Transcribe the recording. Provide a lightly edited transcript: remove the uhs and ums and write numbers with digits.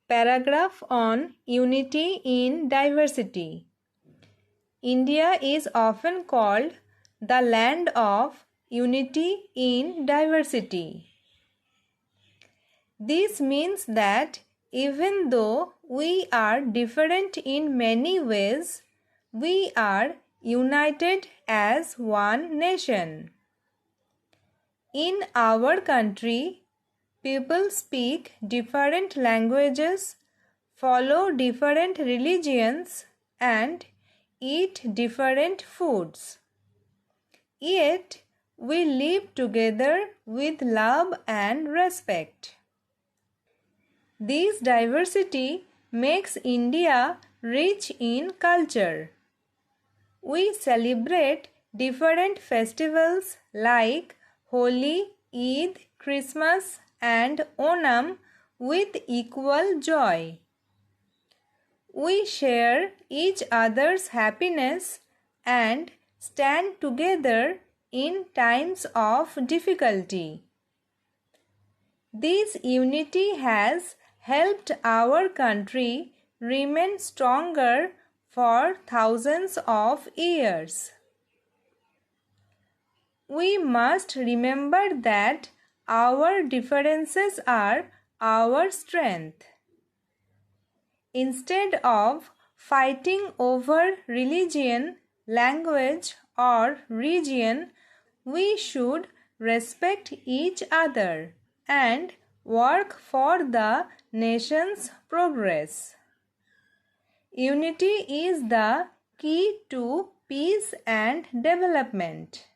Paragraph on Unity in Diversity. India is often called the land of unity in diversity. This means that even though we are different in many ways, we are united as one nation. In our country, people speak different languages, follow different religions, and eat different foods. Yet, we live together with love and respect. This diversity makes India rich in culture. We celebrate different festivals like Holi, Eid, Christmas, and Onam with equal joy. We share each other's happiness and stand together in times of difficulty. This unity has helped our country remain stronger for thousands of years. We must remember that our differences are our strength. Instead of fighting over religion, language, or region, we should respect each other and work for the nation's progress. Unity is the key to peace and development.